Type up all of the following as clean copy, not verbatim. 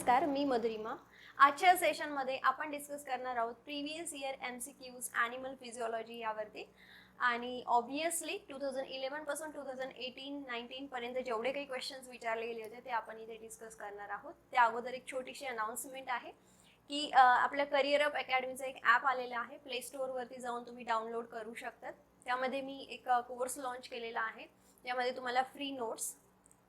नमस्कार, मी मधुरिमा. आजच्या सेशनमध्ये आपण डिस्कस करणार आहोत previous year MCQs animal physiology यावरती. आणि ऑब्वियसली 2011 पासून 2018-19 पर्यंत जेवढे काही क्वेश्चन्स विचारले गेले होते ते आपण इथे डिस्कस करणार आहोत. त्या अगोदर एक छोटीशी अनाउन्समेंट आहे की आपल्या करिअर अप अकॅडमीचं एक ॲप आलेलं आहे. प्ले स्टोअरवरती जाऊन तुम्ही डाउनलोड करू शकतात. त्यामध्ये मी एक कोर्स लॉन्च केलेला आहे. त्यामध्ये तुम्हाला फ्री नोट्स,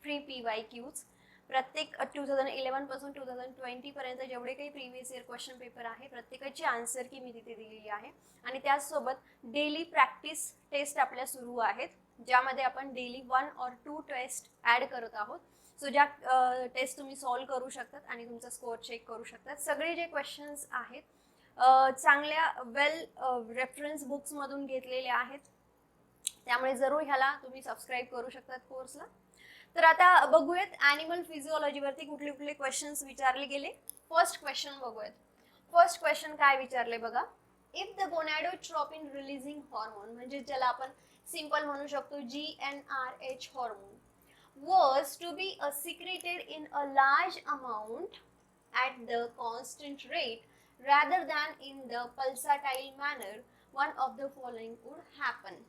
फ्री PYQs, प्रत्येक 2011 पासून 2020 पर्यंत जेवढे काही प्रीवियस इयर क्वेश्चन पेपर आहे प्रत्येकाची आन्सर की मी तिथे दिलेली आहे. आणि त्याचसोबत डेली प्रॅक्टिस टेस्ट आपल्या सुरू आहेत, ज्यामध्ये आपण डेली 1 or 2 टेस्ट ॲड करत आहोत. सो ज्या टेस्ट तुम्ही सॉल्व्ह करू शकतात आणि तुमचा स्कोअर चेक करू शकतात. सगळे जे क्वेश्चन्स आहेत चांगल्या वेल रेफरन्स बुक्समधून घेतलेले आहेत, त्यामुळे जरूर ह्याला तुम्ही सबस्क्राईब करू शकतात कोर्सला. तर आता बघूयात ॲनिमल फिजिओलॉजीवरती कुठले कुठले क्वेश्चन्स विचारले गेले. फर्स्ट क्वेश्चन बघूयात. फर्स्ट क्वेश्चन काय विचारले बघा. इफ द गोनॅडोट्रोपिन रिलीजिंग हॉर्मोन, म्हणजे ज्याला आपण सिंपल म्हणू शकतो GnRH hormone, was to be secreted in a large amount at the constant rate rather than in the pulsatile manner, one of the following would happen.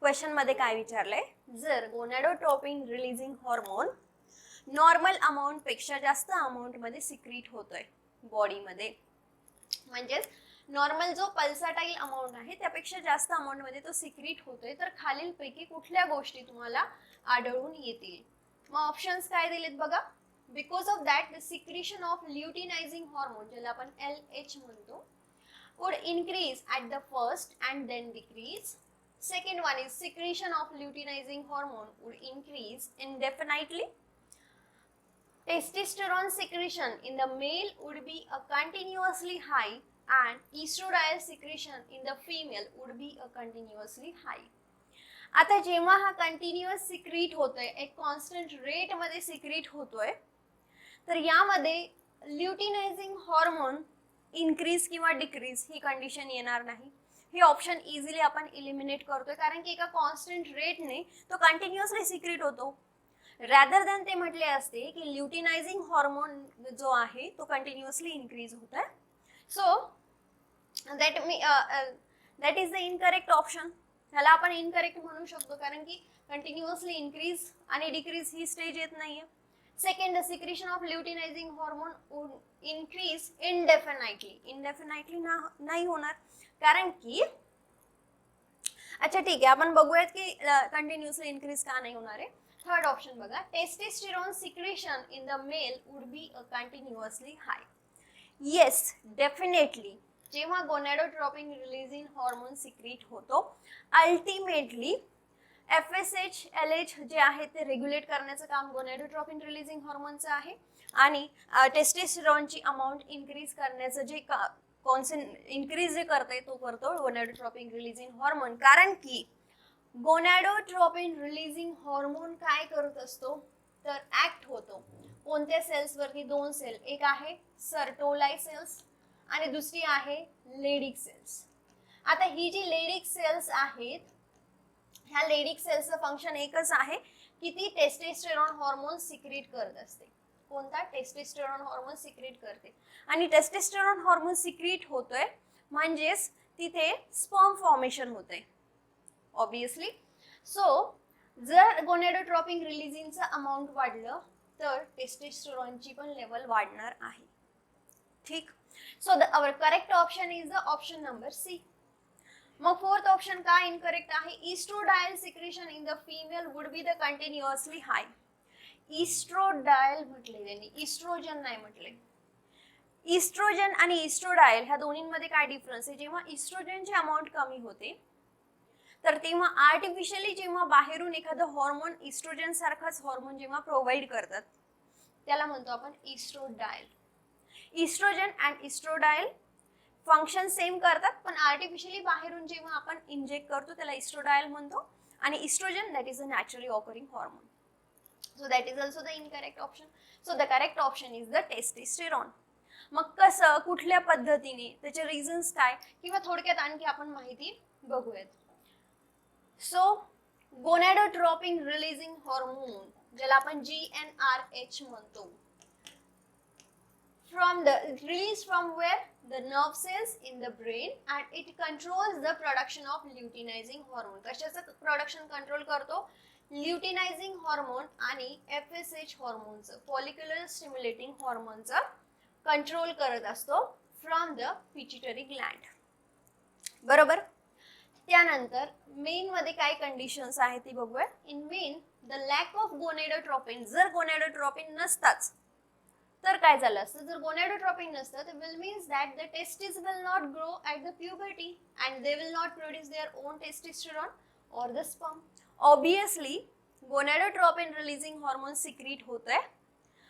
Question मध्ये काय विचारलंय, जर गोनॅडोट्रोपिन releasing hormone normal amount पेक्षा जास्त amount मध्ये secrete होतोय बॉडीमध्ये, म्हणजेच normal जो पल्साटाईल अमाऊंट आहे त्यापेक्षा जास्त अमाऊंट मध्ये तो सिक्रीट होतोय, तर खालीलपैकी कुठल्या गोष्टी तुम्हाला आढळून येतील. मग ऑप्शन्स काय दिलेत बघा. Because of that the secretion of luteinizing hormone, ज्याला आपण LH म्हणतो, would increase at the first and then decrease. Second one is secretion of luteinizing hormone would increase indefinitely. Testosterone secretion in the male would be a continuously high and estradiol secretion in the female would be a continuously high. आता जेव्हा हा continuous secrete होतोय, एक constant rate मध्ये secrete होतोय, तर यामध्ये luteinizing hormone increase किंवा डिक्रीज ही कंडिशन येणार नाही. हे ऑप्शन इझिली आपण इलिमिनेट करतोय, कारण की एका कॉन्स्टंट रेटने तो कंटिन्युअसली सिक्रीट होतो. रॅदर दॅन ते म्हटले असते की ल्युटिनायझिंग हॉर्मोन जो आहे तो कंटिन्युअसली इन्क्रीज होत आहे. So that is the incorrect option. ह्याला आपण इनकरेक्ट म्हणू शकतो, कारण की कंटिन्युअसली इन्क्रीज आणि डिक्रीज ही स्टेज येत नाहीये. Second, the secretion of luteinizing hormone would increase indefinitely. Indefinitely नाही होणार, कारण की अच्छा ठीक आहे, आपण बघूयात की कंटिन्युअसली इन्क्रीज का नाही होणार आहे. थर्ड ऑप्शन बघा. Testosterone secretion in the male would be a continuously high. Yes, definitely जेव्हा गोनॅडोट्रोपिन रिलीजिंग हॉर्मोन सिक्रीट होतो, अल्टिमेटली FSH LH जे आहे ते रेग्युलेट करण्याचं काम गोनॅडोट्रोपिन रिलीजिंग हॉर्मोनचं आहे, आणि टेस्टोस्टेरोनची अमाऊंट इन्क्रीज करण्याचं जे इन्क्रीज जे करते तो करतो गोनॅडोट्रोपिन रिलीजिंग हॉर्मोन. कारण की गोनॅडोट्रोपिन रिलीजिंग हॉर्मोन काय करत असतो, तर ऍक्ट होतो कोणत्या सेल्स वरती. 2 सेल, एक आहे सर्टोलाय सेल्स आणि दुसरी आहे लेडिक सेल्स. आता ही जी लेडिक सेल्स आहेत, ह्या लेडिक सेल्सचं फंक्शन एकच आहे की ती टेस्टोस्टेरोन हॉर्मोन सिक्रीट करत असते. कोणता? टेस्टोस्टेरोन हॉर्मोन सिक्रीट करते. आणि टेस्टोस्टेरोन हॉर्मोन सिक्रीट होतोय म्हणजेच तिथे स्पर्म फॉर्मेशन होतंय ऑब्वियसली. सो जर गोनॅडोट्रोपिन रिलीजिंगचं अमाऊंट वाढलं तर टेस्टोस्टेरोनची पण लेवल वाढणार आहे. ठीक. So our correct option is the option number C. मग फोर्थ ऑप्शन का इनकरेक्ट आहे. Estradiol secretion in the female would be the continuously high. Estradiol म्हटले त्यांनी, इस्ट्रोजन नाही म्हटले. इस्ट्रोजन आणि इस्ट्रोडायल ह्या दोन्हींमध्ये काय डिफरन्स आहे. जेव्हा इस्ट्रोजनची अमाऊंट कमी होते तर तेव्हा आर्टिफिशियली जेव्हा बाहेरून एखादं हॉर्मोन इस्ट्रोजन सारखाच हॉर्मोन जेव्हा प्रोव्हाइड करतात त्याला म्हणतो आपण इस्ट्रोडायल. इस्ट्रोजन अँड इस्ट्रोडायल फंक्शन सेम करतात, पण आर्टिफिशियली बाहेरून जेव्हा आपण इंजेक्ट करतो त्याला इस्ट्रोडायल म्हणतो. आणि estrogen that is a naturally occurring hormone. So that is also the incorrect option. So the correct option is the testosterone. मग कसं, कुठल्या पद्धतीने, त्याचे रिझन्स काय, किंवा थोडक्यात आणखी आपण माहिती बघूयात. सो गोनॅडोट्रोपिन रिलीजिंग हॉर्मोन, ज्याला आपण GnRH म्हणतो, released from where? The nerve cells in the brain, and it controls the production of luteinizing hormone. कशाचं प्रोडक्शन कंट्रोल करतो? ल्युटिनायझिंग हॉर्मोन आणि FSH हॉर्मोनचं, फॉलिक्युलर स्टिम्युलेटिंग हॉर्मोनचं कंट्रोल करत असतो फ्रॉम द पिट्युटरी ग्लँड. बरोबर. त्यानंतर मेन मध्ये काय कंडिशन्स आहेत ती बघूया. In men the lack of gonadotropin. जर गोनेडोट्रोपिन नसताच तर काय झालं असतं? जर गोनेडोट्रोपिन नसतं तर will means that the testis will not grow at the puberty and they will not produce their own testosterone और the sperm. Obviously gonadotropin releasing hormone secrete होतंय,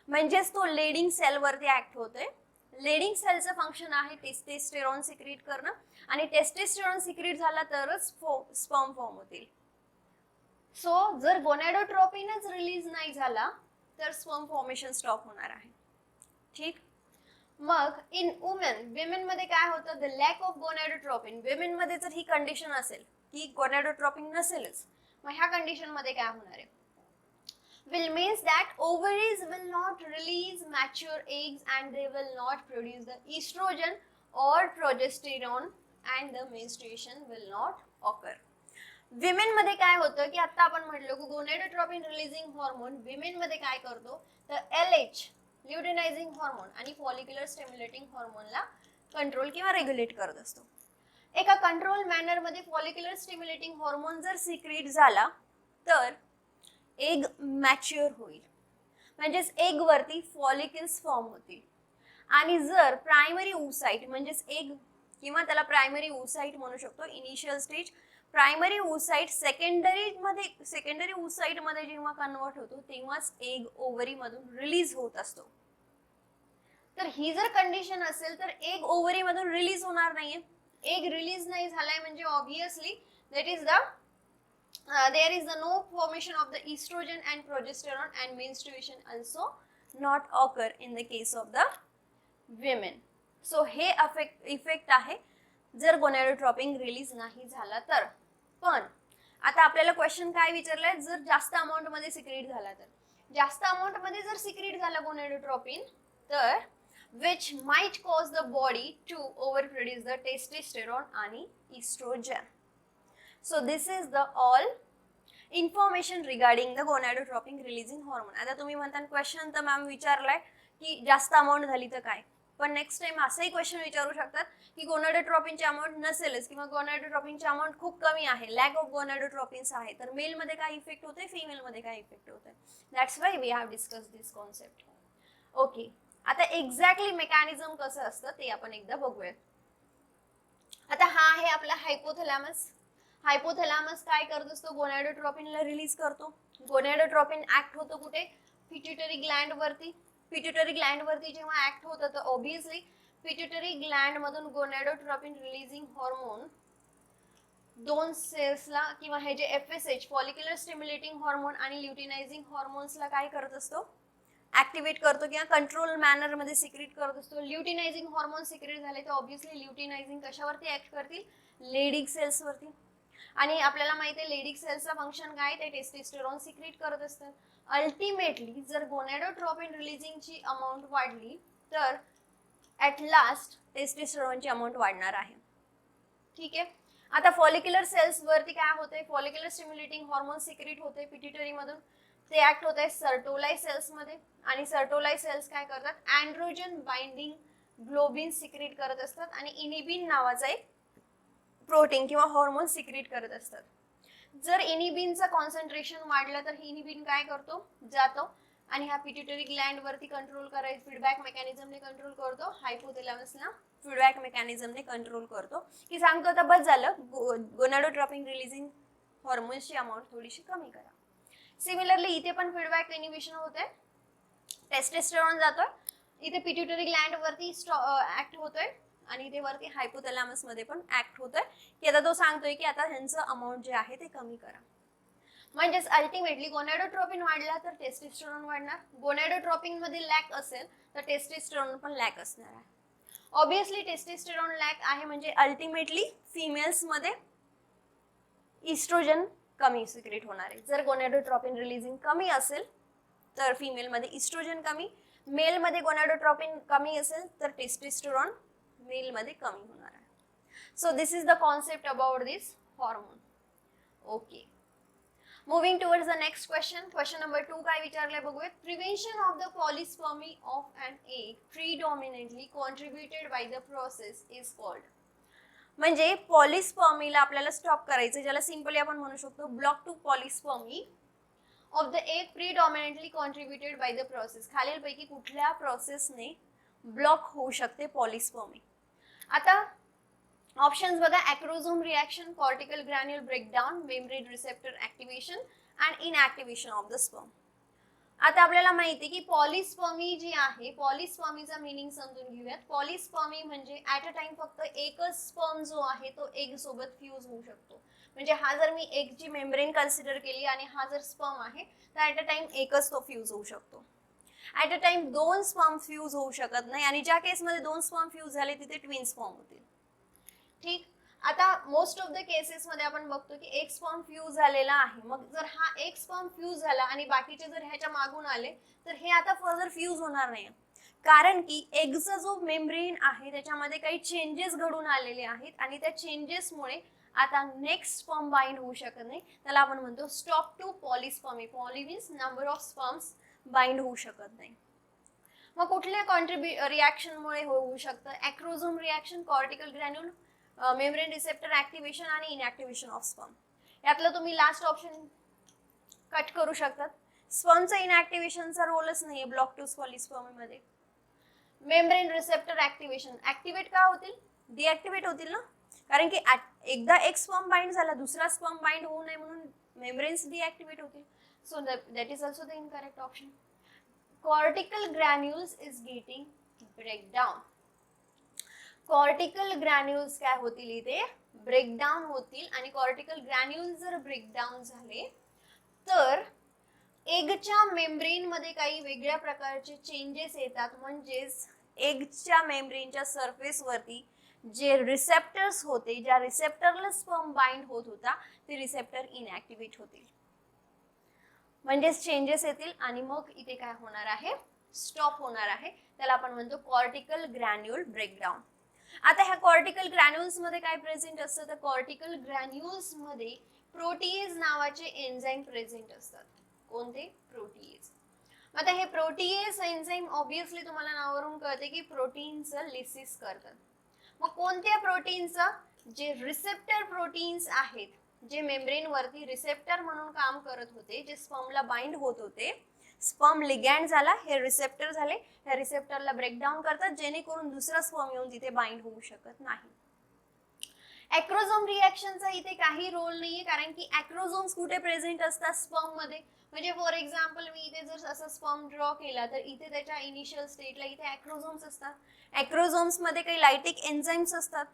म्हणजेच तो लेडिंग सेलवरती ऍक्ट होतोय. लेडिंग सेलचं फंक्शन आहे टेस्टेस्टेरॉन सिक्रीट करणं, आणि टेस्टेस्टेरॉन सिक्रीट झाला तरच स्पर्म फॉर्म होतील. सो जर गोनेडोट्रोपिनच रिलीज नाही झाला तर स्पर्म फॉर्मेशन स्टॉप होणार आहे. ठीक. मग इन विमेन मध्ये काय होतं? The lack of gonadotropin. Women मध्ये जर ही कंडिशन असेल की गोनेडोट्रोपिन नसेलच, मग ह्या कंडिशन मध्ये काय होणार आहे? will means that ovaries will not release mature eggs and they will not produce the estrogen or progesterone and the menstruation will not occur. Women मध्ये काय होतं की आता आपण म्हटलं की गोनेडोट्रोपिन रिलीजिंग हॉर्मोन विमेन मध्ये काय करतो? तर LH ल्युटिनायझिंग हॉर्मोन आणि फॉलिक्युलर स्टिम्युलेटिंग हॉर्मोनला कंट्रोल किंवा रेग्युलेट करत असतो. एका कंट्रोल मॅनर मध्ये फॉलिक्युलर स्टिम्युलेटिंग हॉर्मोन जर सिक्रीट झाला तर एग मॅच्युअर होईल, म्हणजेच एग वरती फॉलिकल्स फॉर्म होतील. आणि जर प्रायमरी oocyte म्हणजेच एग किंवा त्याला प्रायमरी oocyte म्हणू शकतो, initial stage primary oocyte secondary oocyte मध्ये जेव्हा कन्वर्ट होतो तेव्हाच एग ओव्हरी मधून रिलीज होत असतो. तर ही जर कंडिशन असेल तर एग ओव्हरी मधून रिलीज होणार नाहीये. एग रिलीज नाही झालाय म्हणजे obviously that is the there is no formation of the estrogen and progesterone and menstruation also not occur in the case of the women. So हे effect आहे जर gonadotropin release नाही झाला तर. पण आता आपल्याला क्वेश्चन काय विचारलाय? जर जास्त अमाउंट मध्ये सिक्रीट झाला तर. जास्त अमाउंट मध्ये जर सिक्रीट झाला गोनेडोट्रोपिन तर which might cause the body to overproduce the testosterone आणि estrogen. So this is the all information regarding the gonadotropin releasing hormone. आता तुम्ही म्हणता क्वेश्चन तर मॅम विचारलाय की जास्त अमाउंट झाली तर काय, पण नेक्स्ट टाइम असाही क्वेश्चन विचारू शकतात की गोनाडोट्रोपिनची अमाउंट नसेलच किंवा गोनाडोट्रोपिनची अमाउंट खूप कमी आहे, लॅक ऑफ गोनाडोट्रोपिन्स आहे, तर मेल मध्ये काय इफेक्ट होते, फिमेल मध्ये काय इफेक्ट होते. That's why we have discuss this concept. Okay. आता एक्झॅक्टली मेकॅनिझम कसं असतं ते आपण एकदा बघूया. आता हा आहे आपला हायपोथॅलॅमस. हायपोथॅलॅमस काय करत असतो? गोनाडोट्रोपिनला रिलीज करतो. गोनाडोट्रोपिन ऍक्ट होतो कुठे? पिट्युटरी ग्लँड वरती. पिट्युटरी ग्लँड वरती जेव्हा ऍक्ट होतं तर ऑब्वियसली पिट्युटरी ग्लँड मधून गोनाडोट्रोपिन रिलीजिंग हॉर्मोन दोन सेल्सला किंवा हे जे FSH फॉलिक्युलर स्टिम्युलेटिंग हॉर्मोन आणि ल्युटिनायझिंग हॉर्मोन्सला काय करत असतो? ऍक्टिवेट करतो किंवा कंट्रोल मॅनर मध्ये सिक्रीट करत असतो. ल्युटिनायझिंग हॉर्मोन सिक्रीट झाले तर ऑब्वियसली ल्युटिनायझिंग कशावरती ऍक्ट करतील? लेडिग सेल्स वरती. आणि आपल्याला माहिती आहे लेडिग सेल्सचं फंक्शन काय? ते टेस्टोस्टेरॉन सिक्रीट करत असतात. अल्टिमेटली जर गोनाडोट्रोपिन रिलीजिंगची अमाउंट वाढली तर ॲट लास्ट टेस्टोस्टेरॉनची अमाउंट वाढणार आहे. ठीक आहे. आता फॉलिक्युलर सेल्स वरती काय होते? फॉलिक्युलर स्टिम्युलेटिंग हॉर्मोन सिक्रीट होते पिट्युटरी मधून. ते ऍक्ट होत आहे सर्टोलाय सेल्स मध्ये आणि सर्टोलाय सेल्स काय करतात? अँड्रोजन बाइंडिंग ग्लोबिन सिक्रीट करत असतात आणि इनिबिन नावाचा एक प्रोटीन किंवा हॉर्मोन सिक्रीट करत असतात. जर इनिबिनचं कॉन्सन्ट्रेशन वाढलं तर इनिबिन काय करतो? जातो आणि हा पिट्युटरी ग्लँड वरती कंट्रोल करायचं फीडबॅक मेकॅनिझमने कंट्रोल करतो. हायपोथॅलॅमसला फीडबॅक मेकॅनिझमने कंट्रोल करतो की सांगतो आता बस झालं, गोनाडोट्रोपिन रिलीजिंग हॉर्मोन्सची अमाउंट थोडीशी कमी करा. सिमिलरली इथे पण फीडबॅक इनिबिशन होते. टेस्टोस्टेरॉन जातोय, इथे पिट्युटरी ग्लँड वरती ऍक्ट होतोय आणि इथे वरती हायपोथॅलॅमस मध्ये पण ऍक्ट होतोय की आता तो सांगतोय की आता ह्यांचं अमाउंट जे आहे ते कमी करा. म्हणजेच अल्टिमेटली गोनाडोट्रोपिन वाढला तर टेस्टोस्टेरॉन वाढणार. गोनाडोट्रोपिन मध्ये लॅक असेल तर टेस्टोस्टेरॉन पण लॅक असणार आहे. ऑब्वियसली टेस्टोस्टेरॉन लॅक आहे म्हणजे अल्टिमेटली फिमेल्स मध्ये इस्ट्रोजन कमी सिक्रेट होणार आहे. जर गोनाडोट्रोपिन रिलीजिंग कमी असेल तर फिमेल मध्ये इस्ट्रोजन कमी मेल मध्ये गोनाडोट्रोपिन कमी असेल तर टेस्टोस्टेरॉन मेल मध्ये कमी होणार आहे. So this is the concept about this hormone. Okay, moving towards the next question. Question number 2 काय विचारलंय बघूयात. Prevention of the polyspermy of an egg predominantly contributed by the process is called. म्हणजे पॉलिस्पर्मीला आपल्याला स्टॉप करायचं, ज्याला simply आपण म्हणू शकतो block to polyspermy of the egg predominantly contributed by the process. खालीलपैकी कुठल्या प्रोसेसने ब्लॉक होऊ शकते पॉलिस्पर्मी. आता ऑप्शन्स बघा. Acrosome reaction, cortical granule breakdown, membrane receptor activation and inactivation of the sperm. आता आपल्याला माहिती आहे की पॉलिस्पर्मी जी आहे, पॉलिस्पर्मीचा मीनिंग समजून घेऊयात. पॉलिस्पर्मी म्हणजे ॲट अ टाइम फक्त एकच स्पर्म जो आहे तो एग सोबत फ्यूज होऊ शकतो. म्हणजे हा जर मी एगची मेम्ब्रेन कन्सिडर केली आणि हा जर स्पर्म आहे तर ॲट अ टाइम एकच तो फ्यूज होऊ शकतो. ॲट अ टाइम दोन स्पर्म फ्यूज होऊ शकत नाही आणि ज्या केसमध्ये दोन स्पर्म फ्यूज झाले तिथे ट्विन स्पर्म होतील. ठीक. आता मोस्ट ऑफ द केसेस मध्ये आपण बघतो की एक स्पर्म फ्यूज झालेला आहे. मग जर हा एक स्पर्म फ्यूज झाला आणि बाकीचे जर ह्याच्या मागून आले तर हे आता फर्दर फ्यूज होणार नाही, कारण की एगचा जो मेम्ब्रेन आहे त्याच्यामध्ये काही चेंजेस घडून आलेले आहेत आणि त्या चेंजेसमुळे आता नेक्स्ट स्पर्म बाइंड होऊ शकत नाही. त्याला आपण म्हणतो stop to polyspermy. Poly means number of sperms bind होऊ शकत नाही. मग कुठल्या रिॲक्शनमुळे होऊ शकतं? Acrosome reaction, cortical granule, membrane receptor activation आणि इनॲक्टिव्हेशन ऑफ स्पर्म. यातलं तुम्ही लास्ट ऑप्शन कट करू शकतात. स्पर्मचा इनॲक्टिव्हेशनचा रोलच नाहीये ब्लॉक टू पॉलिस्पर्मी मध्ये. मेम्ब्रेन रिसेप्टर ॲक्टिव्हेशन ॲक्टिव्हेट का होतील? डिॲक्टिव्हेट होतील ना, कारण की एकदा एक स्पर्म बाइंड झाला दुसरा स्पर्म बाइंड होऊ नये म्हणून मेम्ब्रेन्स डिॲक्टिव्हेट होतील. So that is also the incorrect option. Cortical granules is getting breakdown. Cortical granules काय होतील इथे? ब्रेकडाऊन होतील. आणि कॉर्टिकल ग्रॅन्युल्स जर ब्रेकडाऊन झाले तर एगच्या मेम्ब्रेन मध्ये काही वेगळ्या प्रकारचे चेंजेस येतात. म्हणजेच एगच्या मेम्ब्रेनच्या सरफेस वरती जे रिसेप्टर्स होते, ज्या रिसेप्टरला स्पर्म बाइंड होत होता ते रिसेप्टर इनॲक्टिव्हेट होतील. म्हणजेच चेंजेस येतील आणि मग इथे काय होणार आहे? स्टॉप होणार आहे. त्याला आपण म्हणतो कॉर्टिकल ग्रॅन्युल ब्रेकडाऊन. आता ह्या कॉर्टिकल ग्रॅन्युल्स मध्ये काय प्रेझेंट असतं? तर कॉर्टिकल ग्रॅन्युल्स मध्ये प्रोटीएज नावाचे एन्झाईम प्रेझेंट असतात. कोणते? प्रोटीएज. आता हे प्रोटीएज एन्झाईम ऑब्विसली तुम्हाला नावावरून कळते की प्रोटीनचं लिसिस करतात. मग कोणत्या प्रोटीनचं? जे रिसेप्टर प्रोटीन्स आहेत, जे मेम्ब्रेन वरती रिसेप्टर म्हणून काम करत होते, जे स्पर्मला बाइंड होत होते. स्पर्म लिगॅन्ड झाला, हे रिसेप्टर झाले, ह्या रिसेप्टरला ब्रेकडाऊन करतात जेणेकरून दुसरा स्पर्म येऊन तिथे बाइंड होऊ शकत नाही. ॲक्रोझोम रिॲक्शनचा इथे काही रोल नाहीये, कारण की ॲक्रोझोम्स कुठे प्रेझेंट असतात? स्पर्म मध्ये. म्हणजे फॉर एक्झाम्पल मी इथे जर असा स्पर्म ड्रॉ केला तर इथे त्याच्या इनिशियल स्टेटला इथे ॲक्रोझोम्स असतात. ॲक्रोझोम्स मध्ये काही लायटिक एन्झाईम्स असतात.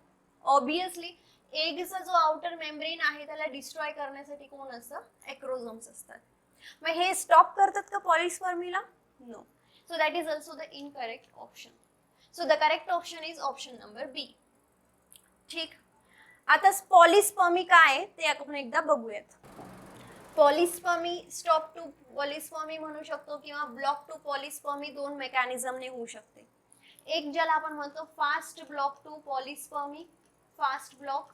ऑब्विसली एगचा जो आउटर मेम्ब्रेन आहे त्याला डिस्ट्रॉय करण्यासाठी कोण असतं? ॲक्रोझोम्स असतात. मग हे स्टॉप करतात का पॉलिस्पर्मीला? No. So that is also the incorrect option. So the correct option is option number B. ठीक. आता पॉलिस्पर्मी काय ते आपण एकदा बघूयात. पॉलिस्पर्मी स्टॉप टू पॉलिस्पर्मी म्हणू शकतो किंवा ब्लॉक टू पॉलिस्पर्मी दोन मेकॅनिझमने होऊ शकते. एक ज्याला आपण म्हणतो fast block to polyspermy, fast block,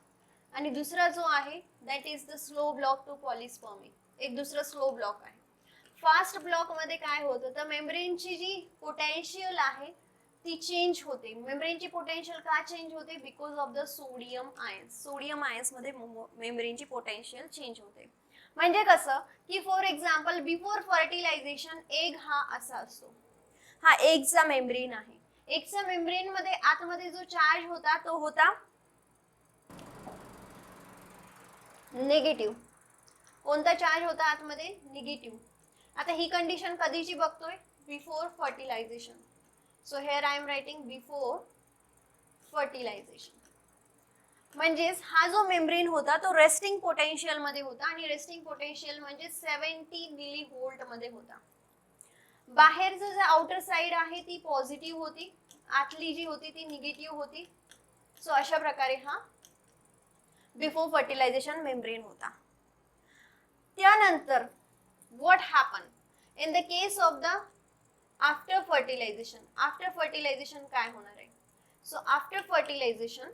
आणि दुसरा जो आहे that is the slow block to polyspermy. एक दुसरा स्लो ब्लॉक आहे. फास्ट ब्लॉक मध्ये काय होतं? तर मेम्ब्रेनची जी पोटेन्शियल आहे ती चेंज होते. मेम्ब्रेनची पोटेन्शियल का चेंज होते? Because of the sodium ions. Sodium ions मध्ये मेम्ब्रेनची पोटेन्शियल चेंज होते. म्हणजे कसं की for example before fertilization egg हा असा असतो. हा एगचा मेम्ब्रेन आहे. एगच्या मेम्ब्रेन मध्ये आतमध्ये जो चार्ज होता तो होता निगेटिव्ह. कोणता चार्ज होता आतमध्ये? निगेटिव्ह. आता ही कंडिशन कधीची बघतोय? Before fertilization. So here I am writing before fertilization. म्हणजेच हा जो मेम्ब्रेन होता तो रेस्टिंग पोटेन्शियल मध्ये होता आणि रेस्टिंग पोटेन्शियल म्हणजे 70 मिली व्होल्ट मध्ये होता. बाहेरचं जे आउटर साइड आहे ती पॉझिटिव्ह होती, आतली जी होती ती निगेटिव्ह होती. सो अशा प्रकारे हा बिफोर फर्टिलायझेशन मेम्ब्रेन होता. त्यानंतर what happen in the case of the after fertilization काय होणार आहे? So after fertilization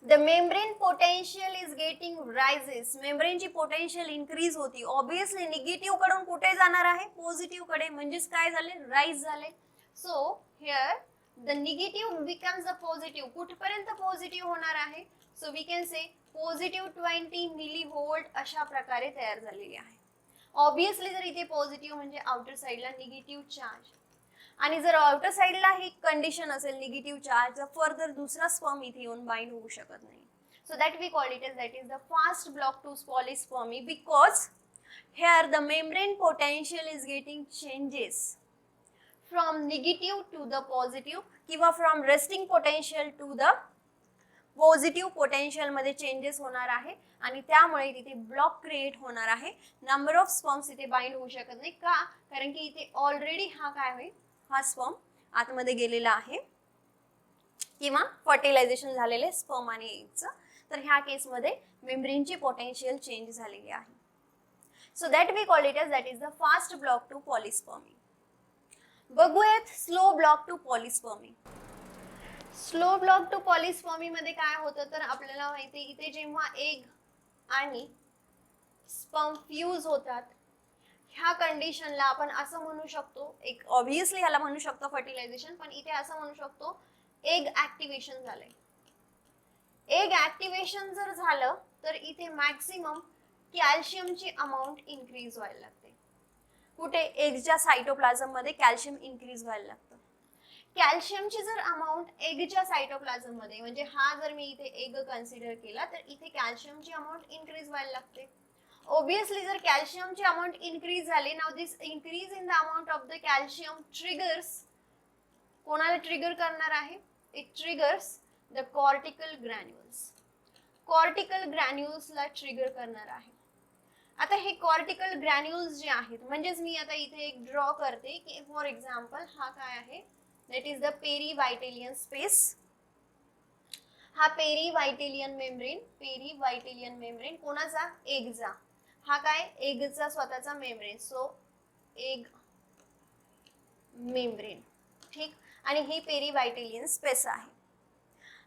the membrane potential is getting rises. मेम्ब्रेनची पोटेन्शियल इन्क्रीज होती. ऑब्विसली निगेटिव्ह कडून कुठे जाणार आहे? पॉझिटिव्ह कडे. म्हणजेच काय झाले? राईज झाले. So here the negative becomes the positive. कुठपर्यंत पॉझिटिव्ह होणार आहे? So we can say positive 20 millivolt अशा प्रकारे तयार झालेली आहे. ऑब्विसली जर इथे पॉझिटिव्ह म्हणजे आउटर साइडला निगेटिव्ह चार्ज, आणि जर आउटर साइडला ही कंडिशन असेल निगेटिव्ह चार्ज, तर फर्दर दुसरा स्पर्म इथे येऊन बाइंड होऊ शकत नाही. So that we call it as that is the fast block to polyspermy, because here the membrane potential is getting changes from negative to the positive किंवा from resting potential to the positive potential मध्ये changes होणार आहे आणि त्यामुळे तिथे block create होणार आहे. Number of sperms इथे बाइंड होऊ शकत नाही. का? कारण की इथे ऑलरेडी हा काय होईल? हा स्पर्म आतमध्ये गेलेला आहे किंवा फर्टिलायझेशन झालेले स्पर्म आणि एगचं. तर ह्या केसमध्ये मेम्ब्रेनची पोटेन्शियल चेंज झालेली आहे. So that we call it as that is the fast block to polyspermy. बघूयात slow block to polyspermy. Slow block to polyspermy मध्ये काय होतं तर आपल्याला माहिती आहे इथे जेव्हा एग आणि स्पर्म फ्यूज होतात, ह्या कंडिशनला आपण असं म्हणू शकतो, एक ऑब्विसली ह्याला म्हणू शकतो फर्टिलायझेशन, पण इथे असं म्हणू शकतो एग ऍक्टिव्हेशन झालंय. एग ऍक्टिव्हेशन जर झालं तर इथे मॅक्सिमम कॅल्शियमची अमाऊंट इन्क्रीज व्हायला लागते. कुठे? एगच्या सायटोप्लाझम मध्ये कॅल्शियम इन्क्रीज व्हायला लागतं. कॅल्शियमची जर अमाऊंट एगच्या सायटोप्लाझम मध्ये, म्हणजे हा जर मी इथे एग कन्सिडर केला तर इथे कॅल्शियमची अमाऊंट इन्क्रीज व्हायला लागते. ऑब्विसली जर कॅल्शियमची अमाऊंट इन्क्रीज झाली, now this increase in the amount of the calcium triggers, कोणाला ट्रिगर करणार आहे? It triggers the cortical granules. Cortical ग्रॅन्युल्सला ट्रिगर करणार आहे. आता हे कॉर्टिकल ग्रॅन्युल्स जे आहेत, म्हणजेच मी आता इथे एक ड्रॉ करते की फॉर एक्झाम्पल हा काय आहे? that is the perivitelian space. हा perivitelian membrane कोणाचा? एगचा. हा काय? एगचा स्वतःचा मेम्ब्रेन. So egg membrane. ठीक. आणि ही पेरीवायटेलियन स्पेस आहे.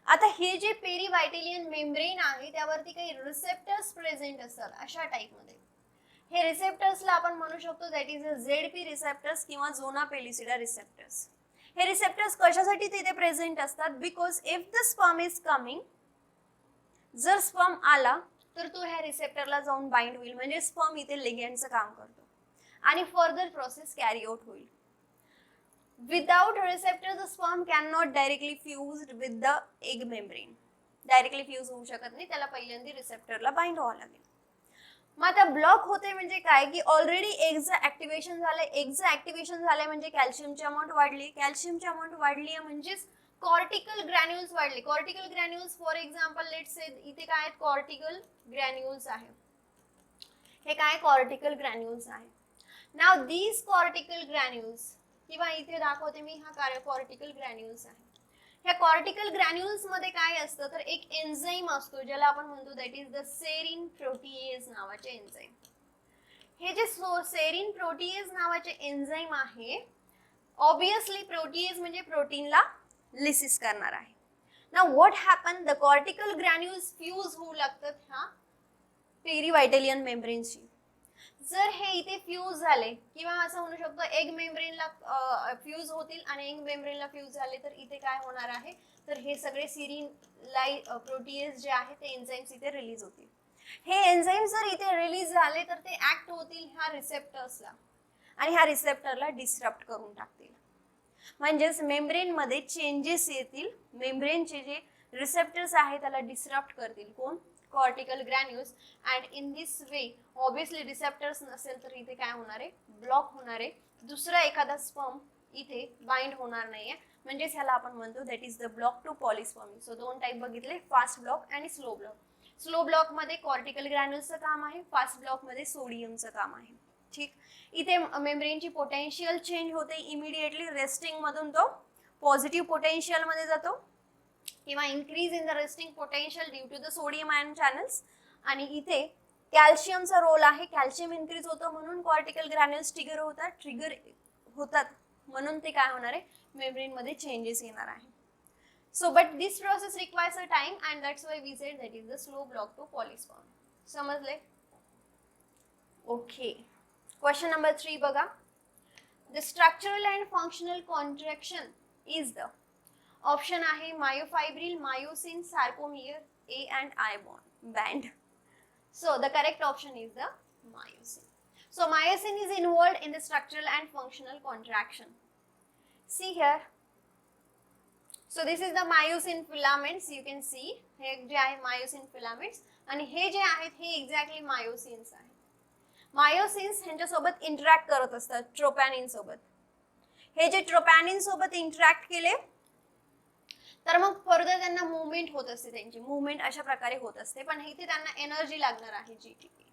आता हे जे पेरीवायटेलियन मेम्ब्रेन आहे त्यावरती काही रिसेप्टर्स प्रेझेंट असतात अशा टाइप मध्ये. हे रिसेप्टर्सला आपण म्हणू शकतो that is a ZP receptors किंवा झोना पेलिसिडा रिसेप्टर्स. हे रिसेप्टर्स कशासाठी तिथे प्रेझेंट असतात? Because if the sperm is coming, जर स्पर्म आला तर तो ह्या रिसेप्टरला जाऊन बाइंड होईल, म्हणजे स्पर्म इथे लिगेंडचं काम करतो आणि फर्दर प्रोसेस कॅरी आउट होईल. Without receptor the sperm can not directly fused with the egg membrane. Directly fuse होऊ शकत नाही, त्याला पहिल्यांदा रिसेप्टरला बाइंड व्हावं लागेल. मग आता ब्लॉक होते म्हणजे काय की ऑलरेडी एगचं ऍक्टिव्हेशन झालंय. एगचं ऍक्टिव्हेशन झालंय म्हणजे कॅल्शियमची अमाऊंट वाढली. कॅल्शियमची अमाऊंट वाढली आहे म्हणजेच कॉर्टिकल ग्रॅन्युल्स वाढले. Cortical granules for example let's say इथे काय आहेत? कॉर्टिकल ग्रॅन्युल्स आहे. हे काय? कॉर्टिकल ग्रॅन्युल्स आहे. नाव दीज कॉर्टिकल ग्रॅन्युल्स, किंवा इथे दाखवते मी हा कॉर्टिकल ग्रॅन्युल्स आहे. ह्या कॉर्टिकल ग्रॅन्युल्स मध्ये काय असतं तर एक एन्झाईम असतो ज्याला आपण म्हणतो that is the serine protease नावाचे एन्झाईम. हे जे सेरिन प्रोटीएज नावाचे एन्झाईम आहे, ऑब्विसली प्रोटीएज म्हणजे प्रोटीनला लिसिस करणार आहे. Now what happen? The cortical granules fuse होऊ लागतात ह्या पेरीवायटेलियन मेम्ब्रेनशी. जर हे इथे फ्यूज झाले किंवा असं म्हणू शकतो एग मेम्ब्रेनला फ्यूज होतील आणि एग मेम्ब्रेनला फ्यूज झाले तर इथे काय होणार आहे तर हे सगळे सिरीन प्रोटीएज जे आहे ते एन्झाईम्स इथे रिलीज होतील. हे एन्झाईम्स जर इथे रिलीज झाले तर ते ऍक्ट होतील ह्या रिसेप्टर्सला आणि ह्या रिसेप्टरला डिस्टर्ब करून टाकतील. म्हणजेच मेम्ब्रेन मध्ये चेंजेस येतील. मेम्ब्रेनचे जे रिसेप्टर्स आहेत त्याला डिस्टर्ब करतील. कोण? Cortical granules. And in this way obviously receptors नसेल तर इथे काय होणार आहे? ब्लॉक होणार आहे. दुसरा एखादा स्पर्म इथे बाइंड होणार नाहीये. म्हणजेच ह्याला आपण म्हणतो that is the block to polyspermy. So दोन टाइप बघितले, फास्ट ब्लॉक आणि स्लो ब्लॉक. स्लो ब्लॉक मध्ये कॉर्टिकल ग्रॅन्युल्सचं काम आहे, फास्ट ब्लॉक मध्ये सोडियमचं काम आहे. ठीक. इथे मेम्ब्रेनची पोटेन्शियल चेंज होते इमिडिएटली. रेस्टिंग मधून तो पॉझिटिव्ह पोटेन्शियल मध्ये जातो किंवा increase in the resting potential due to the sodium ion channels. आणि इथे कॅल्शियमचा रोल आहे, कॅल्शियम इन्क्रीज होतं म्हणून कॉर्टिकल ग्रॅन्युल्स ट्रिगर होतात म्हणून ते काय होणार आहे, मेम्ब्रेन मध्ये चेंजेस येणार आहे. So but this process requires a time and that's why we said that is the slow block to polyspermy. समजले? ओके. क्वेश्चन नंबर 3 बघा. The structural and functional contraction is the option आहे myofibril, myosin, sarcomere, A and I band. So the correct option is the myosin. So myosin is involved in the structural and functional contraction. See here. So this is the myosin filaments. You can see हे जे आहे myosin filaments आणि हे जे आहेत हे exactly मायोसिन्स आहेत. मायोसिन्स ह्यांच्या सोबत इंटरॅक्ट करत असतात ट्रोपॅनिन सोबत. हे जे ट्रोपॅनिन सोबत इंटरॅक्ट केले तर मग फर्दर त्यांना मुवमेंट होत असते, त्यांची मुवमेंट अशा प्रकारे होत असते, पण इथे त्यांना एनर्जी लागणार आहे GTP.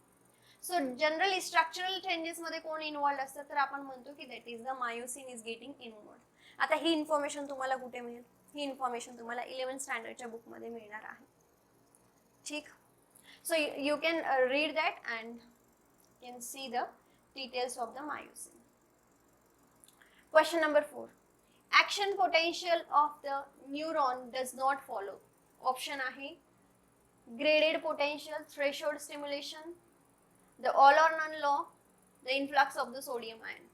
So generally structural changes मध्ये कोण इन्व्हॉल्ड असतात तर आपण म्हणतो की that is the myosin is getting involved. आता ही इन्फॉर्मेशन तुम्हाला कुठे मिळेल? ही इन्फॉर्मेशन तुम्हाला 11th स्टँडर्डच्या बुक मध्ये मिळणार आहे. ठीक. So you can read that and can see the details of the myosin. Question number 4. Action potential of the neuron does not follow. Option आहे graded potential, threshold stimulation, the all or none law, the influx of the sodium ion.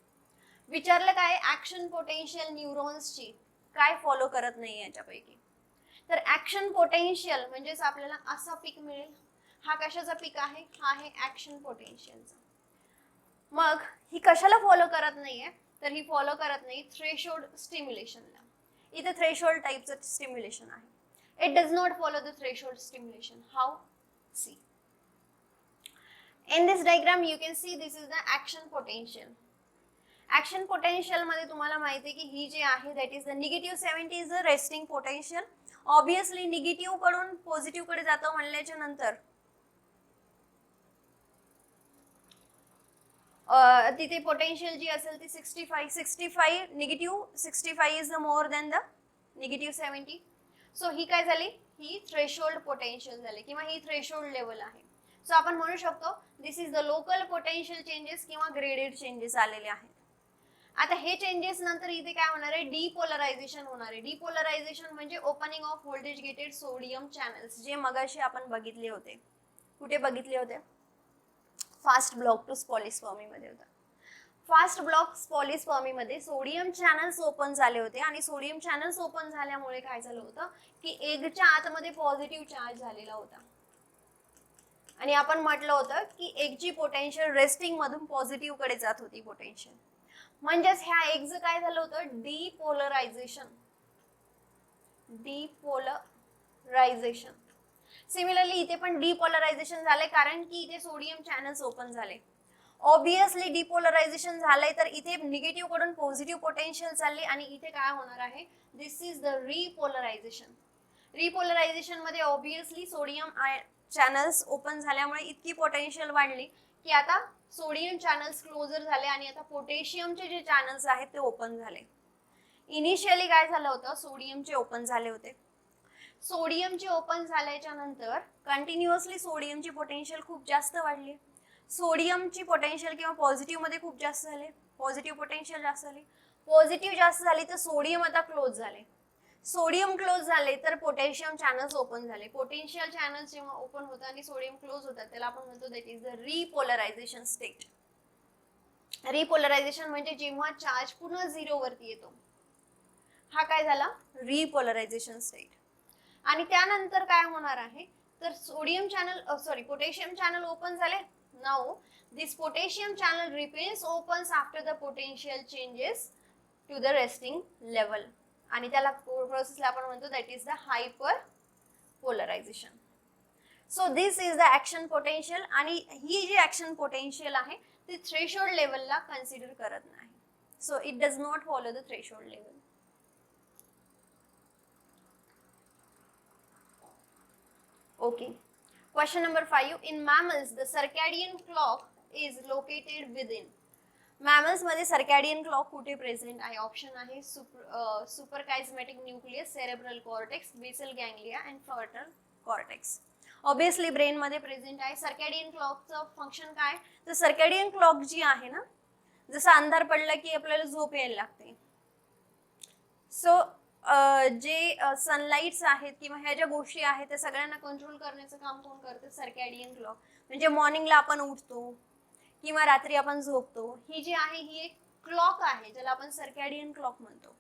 विचारलं काय action potential न्यूरॉन्सची काय follow करत नाही याच्यापैकी. तर action potential म्हणजेच आपल्याला असा पीक मिळेल. हा कशाचा पीक आहे? हा आहे ऍक्शन पोटेन्शियलचा. मग ही कशाला फॉलो करत नाहीये तर ही फॉलो करत नाही थ्रेशोल्ड स्टिम्युलेशनला. इथे थ्रेशोल्ड टाइपचं स्टिम्युलेशन आहे. It does not follow the threshold stimulation. How? See in this diagram you can see this is the action potential. Action potential मध्ये तुम्हाला माहिती आहे की ही जी आहे that is the -70 is the resting potential. Obviously negative कडून positive कडे जातो म्हणल्याच्या नंतर तिथे पोटेन्शियल जी असेल ती 65 negative 65 is the more than the -70. So ही काय झाली? ही थ्रेशोल्ड पोटेन्शियल झाली किंवा ही थ्रेशोल्ड लेवल आहे. सो आपण म्हणू शकतो this is the local potential changes किंवा ग्रेडेड चेंजेस आलेले आहेत. आता हे चेंजेस नंतर इथे काय होणार आहे? डिपोलरायझेशन होणार आहे. डिपोलरायझेशन म्हणजे opening off voltage gated sodium channels, जे मगाशी आपण बघितले होते. कुठे बघितले होते? फास्ट ब्लॉक टू पॉलिस्पर्मी मध्ये होता. फास्ट ब्लॉक पॉलिस्पर्मी मध्ये सोडियम चॅनल्स ओपन झाले होते आणि सोडियम चॅनल्स ओपन झाल्यामुळे काय झालं होतं की एगच्या आतमध्ये पॉझिटिव्ह चार्ज झालेला होता आणि आपण म्हटलं होतं की एगची पोटेन्शियल रेस्टिंग मधून पॉझिटिव्ह कडे जात होती पोटेन्शियल. म्हणजेच ह्या एगचं काय झालं होतं? डिपोलरायझेशन. सिमिलरली इथे पण डिपोलरायझेशन झालंय कारण की इथे सोडियम चॅनल्स ओपन झाले. ऑब्विसली डिपोलरायझेशन झालंय तर इथे निगेटिव्ह कडून पॉझिटिव्ह पोटेन्शियल चालली आणि इथे काय होणार आहे? दिस इज द रिपोलरायझेशन. रिपोलरायझेशन मध्ये ऑब्विसली सोडियम चॅनल्स ओपन झाल्यामुळे इतकी पोटेन्शियल वाढली की आता सोडियम चॅनल्स क्लोजर झाले आणि आता पोटॅशियमचे जे चॅनल्स आहेत ते ओपन झाले. इनिशियली काय झालं होतं? सोडियमचे ओपन झाले होते. सोडियमची ओपन झाल्याच्या नंतर कंटिन्युअसली सोडियमची पोटेन्शियल खूप जास्त वाढली. सोडियमची पोटेन्शियल किंवा पॉझिटिव्ह मध्ये खूप जास्त झाले. पॉझिटिव्ह पोटेन्शियल जास्त झाली. पॉझिटिव्ह जास्त झाली तर सोडियम आता क्लोज झाले. सोडियम क्लोज झाले तर पोटॅशियम चॅनल्स ओपन झाले. पोटेन्शियल चॅनल्स जेव्हा ओपन होतात आणि सोडियम क्लोज होतात त्याला आपण म्हणतो दॅट इज द रिपोलरायझेशन स्टेट. रिपोलरायझेशन म्हणजे जेव्हा चार्ज पुन्हा 0 वरती येतो, हा काय झाला? Repolarization state. आणि त्यानंतर काय होणार आहे तर पोटॅशियम चॅनल ओपन झाले. Now this potassium channel reopens opens after the potential changes to the resting level आणि त्याला प्रोसेसला आपण म्हणतो that is the hyper polarization. So this is the action potential आणि ही जी ऍक्शन पोटेन्शियल आहे ती थ्रेशोल्ड लेवलला कन्सिडर करत नाही. So it does not follow the threshold level. Okay. Question number 5. In mammals, the circadian clock is located within. Mammals मध्ये circadian clock कुठे present आहे? ऑप्शन आहे suprachiasmatic nucleus, cerebral cortex, basal ganglia and frontal cortex. Obviously ब्रेनमध्ये present आहे. Circadian क्लॉकचं function काय, तर सर्कॅडियन clock जी आहे ना, जसं अंधार पडला की आपल्याला झोप यायला लागते. सो जे सनलाइट्स आहेत किंवा ह्या ज्या गोष्टी आहेत त्या सगळ्यांना कंट्रोल करण्याचं काम कोण करतं, सर्कॅडियन क्लॉक. म्हणजे मॉर्निंगला आपण उठतो किंवा रात्री आपण झोपतो, ही जी आहे ही एक क्लॉक आहे ज्याला आपण सर्कॅडियन क्लॉक म्हणतो.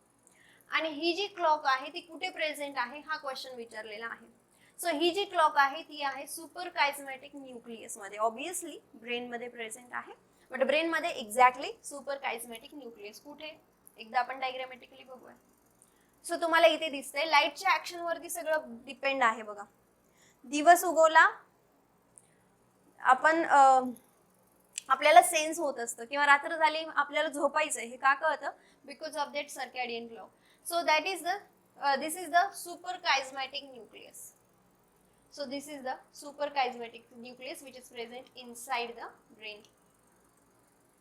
आणि ही जी क्लॉक आहे ती कुठे प्रेझेंट आहे हा क्वेश्चन विचारलेला आहे. सो ही जी क्लॉक आहे ती आहे सुपर कायझमॅटिक न्यूक्लियस मध्ये. ऑब्विसली ब्रेन मध्ये प्रेझेंट आहे, बट ब्रेन मध्ये एक्झॅक्टली सुपर कायझमॅटिक न्यूक्लियस कुठे, एकदा आपण डायग्रामॅटिकली बघूया. सो तुम्हाला इथे दिसतंय लाईटच्या ऍक्शन वरती सगळं डिपेंड आहे बघा. दिवस उगवला, आपण आपल्याला सेन्स होत असतं, किंवा रात्र झाली आपल्याला झोपायचं हे का कळतं, because of that circadian clock. So that is the this is the suprachiasmatic nucleus. So this is the suprachiasmatic nucleus which is present inside the brain.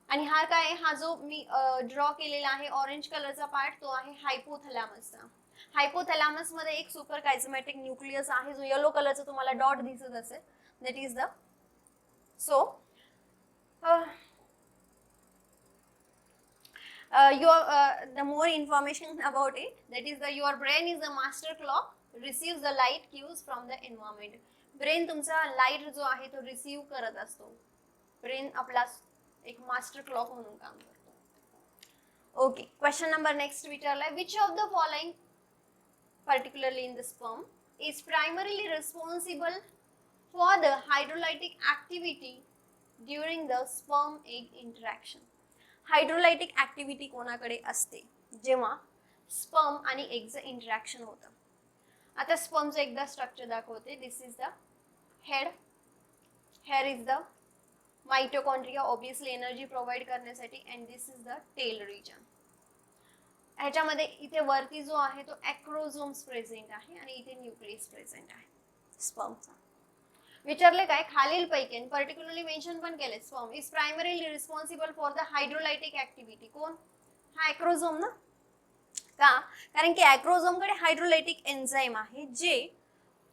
आणि हा काय, हा जो मी ड्रॉ केलेला आहे ऑरेंज कलरचा पार्ट तो आहे हायपोथॅलॅमसचा. हायपोथॅलॅमस मध्ये एक सुपरकायझमॅटिक न्यूक्लियस आहे जो येलो कलरचा तुम्हाला डॉट दिसत असेल, that is the. So the more information about it, that is the your brain is the master clock, receives the light cues from the environment. Brain तुमचा लाईट जो आहे तो रिसीव करत असतो. ब्रेन आपला एक मास्टर क्लॉक म्हणून काम करतो. ओके, क्वेश्चन नंबर नेक्स्ट विचारलाय, which of the following particularly in the sperm is primarily responsible for the hydrolytic activity during the sperm egg interaction. Hydrolytic activity कोणाकडे असते जेव्हा स्पर्म आणि एगचं इंटरॅक्शन होतं. आता स्पर्मचं एकदा स्ट्रक्चर दाखवते. This is the head, here is the mitochondria obviously energy provide करण्यासाठी, and this is the tail region. ह्याच्यामध्ये इथे वरती जो आहे तो ॲक्रोझोम्स प्रेझेंट आहे आणि इथे न्यूक्लियस प्रेझेंट आहे स्पर्मचा. विचारले काय, खालीलपैकी पर्टिक्युलरली मेन्शन पण केले, sperm is primarily responsible for the hydrolytic activity. कोण, हा ॲक्रोझोम ना. का, कारण की ॲक्रोझोमकडे हायड्रोलायटिक एन्झाईम आहे जे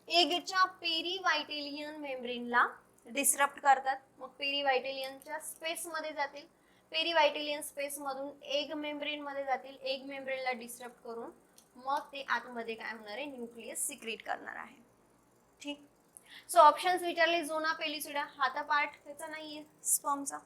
एगच्या पेरीवायटेलियन मेम्ब्रेनला डिस्टर्ब करतात. मग पेरीवायटेलियनच्या स्पेसमध्ये जातील, पेरीवायटेलियन स्पेस मधून एग मेम्ब्रेन मध्ये जातील, एग मेम्ब्रेनला डिस्टर्ब करून मग ते आतमध्ये काय होणार आहे, न्यूक्लियस सिक्रेट करणार आहे. ठीक. सो ऑप्शन्स विचारले, झोना पेलिसिडा हा तर पार्ट त्याचा नाहीये स्पर्मचा.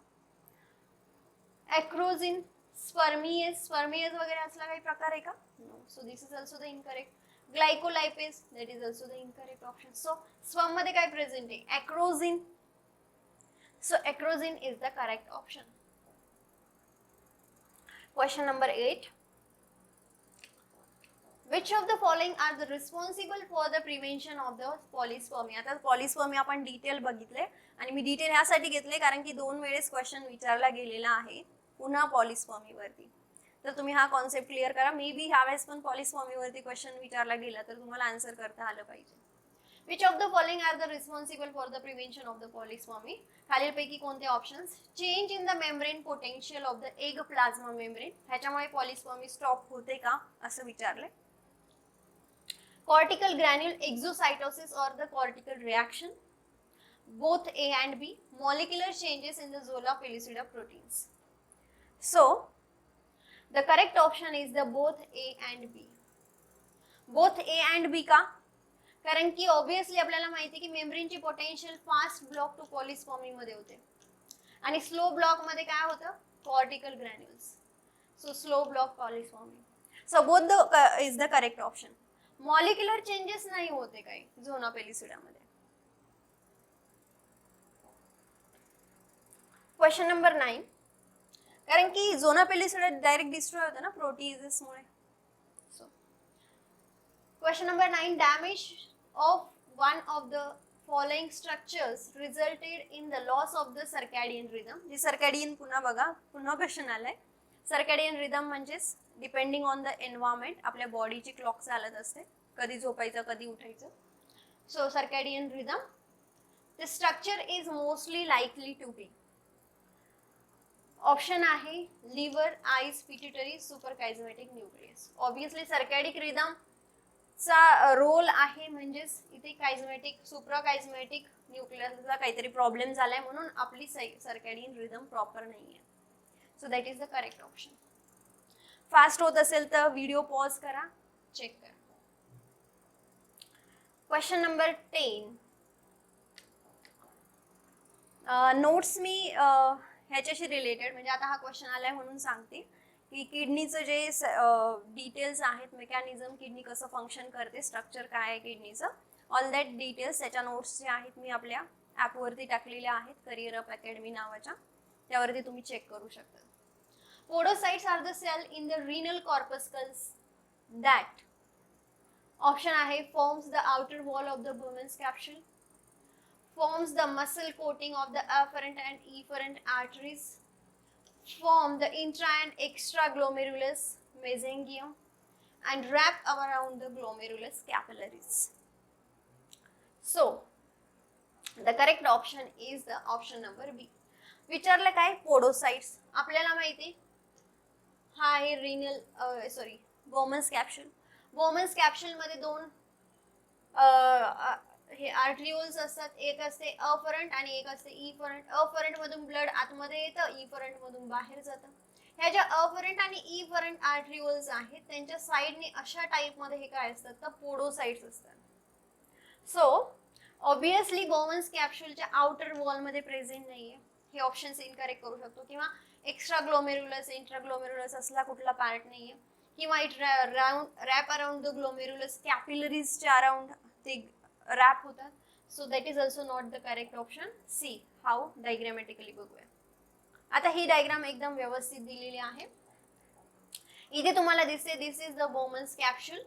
ॲक्रोझिन, स्पर्मिएस, स्पर्मिएस वगैरे असला काही प्रकार आहे का, no. So this is also the incorrect. Glycolipase, that is also the incorrect option. So sperm मध्ये काय प्रेझेंट आहे, acrosin. So acrosin is the correct option. Question number 8. Which of the following are the responsible for the prevention of the polyspermia? आता पॉलिस्पर्मिया आपण detail बघितले आणि मी detail ह्यासाठी घेतले कारण की 2 वेळेस क्वेश्चन विचारला गेलेला आहे पुन्हा पॉलिस्पर्मीवरती. तर तुम्ही हा कॉन्सेप्ट क्लिअर करा. मे बी ह्यावेळेस पण पॉलिस्पर्मीवरती क्वेश्चन विचारला गेला तर तुम्हाला आन्सर करता आलं पाहिजे. Which of the following are the responsible for the prevention of the polyspermy? खालीलपैकी कोणते options, change in the membrane potential of the egg plasma membrane, ह्याच्यामुळे पॉलिस्पर्मी स्टॉप होते का असं विचारले. कॉर्टिकल ग्रॅन्युल एक्झोसाइटोसिस और the cortical reaction, both A and B, molecular changes in the Zola pellucida proteins. So the correct option is the both A and B. both A and B का, कारण की obviously आपल्याला माहिती की मेम्ब्रेनची potential fast block to polyspermy मध्ये होते आणि स्लो ब्लॉक मध्ये काय होतं, cortical granules. So slow block polyspermy. So both the is the correct option. Molecular changes नाही होते काही झोना पेलिसिडा मध्ये. Question number 9. कारण की झोना पेलिसिडा डायरेक्ट डिस्ट्रॉय होतं ना प्रोटीजेस मुळे. So question number 9. Damage of one of the following structures resulted in the loss of the circadian rhythm. जी सर्कॅडियन पुन्हा बघा, पुन्हा क्वेश्चन आलाय. सर्कॅडियन रिदम म्हणजेच डिपेंडिंग ऑन द एन्व्हायरमेंट आपल्या बॉडीची क्लॉक चालत असते, कधी झोपायचं कधी उठायचं. So circadian rhythm, the structure is mostly likely to be. Option आहे liver, eyes, pituitary, suprachiasmatic nucleus. Obviously circadian rhythm चा रोल आहे, म्हणजेच इथे कायझमॅटिक सुप्राकायझमॅटिक न्यूक्लियसला काहीतरी प्रॉब्लेम झालाय म्हणून आपली सर्कॅडियन रिदम प्रॉपर नाहीये. So that is the correct option. Fast होत असेल तर व्हिडिओ पॉज करा, चेक करा. Question number 10. नोट्स मी ह्याच्याशी रिलेटेड, म्हणजे आता हा क्वेश्चन आलाय म्हणून सांगते की किडनीचं जे डिटेल्स आहेत, मेकॅनिझम, किडनी कसं फंक्शन करते, स्ट्रक्चर काय आहे किडनीचं, ऑल दॅट डिटेल्स त्याच्या नोट्स जे आहेत मी आपल्या ॲपवरती टाकलेल्या आहेत, करिअर अप अकॅडमी नावाच्या, त्यावरती तुम्ही चेक करू शकता. Podocytes are the cell in the renal corpuscles that, option आहे forms the outer wall of the Bowman's capsule, forms the muscle coating of the afferent and efferent arteries, form the intra and extraglomerulus mesengium, and wrap around the glomerulus capillaries. So, the correct option is the option number B. विचारलं काय? Podocytes. आपल्याला माहिती हा आहे renal Bowman's capsule. Bowman's capsule मध्ये दोन हे आर्ट्रिओल्स असतात, एक असते अफरंट आणि एक असते इफरंट. अफरंट मधून ब्लड आतमध्ये येतं, इफरंट मधून बाहेर जातं. ह्या ज्या अफरंट आणि इफरंट आर्ट्रिओल्स आहेत त्यांच्या साइडने अशा टाइप मध्ये हे काय असतात तर पोडोसाइट्स असतात. सो ऑब्विसली Bowman's कॅप्सूलच्या आउटर वॉल मध्ये प्रेझेंट नाहीये, हे ऑप्शन इनकरेक्ट करू शकतो. किंवा एक्स्ट्रा ग्लोमेरुलस, इंट्राग्लोमेरुलस असला कुठला पार्ट नाहीये, किंवा it wrap around the glomerulus कॅपिलरीजच्या अराउंड ते रॅप होतात. So that is also not the correct option. C. How? Diagrammatically बघूया. आता ही डायग्राम एकदम व्यवस्थित दिलेली आहे. इथे तुम्हाला दिसते दिस इज द Bowman's कॅप्सूल.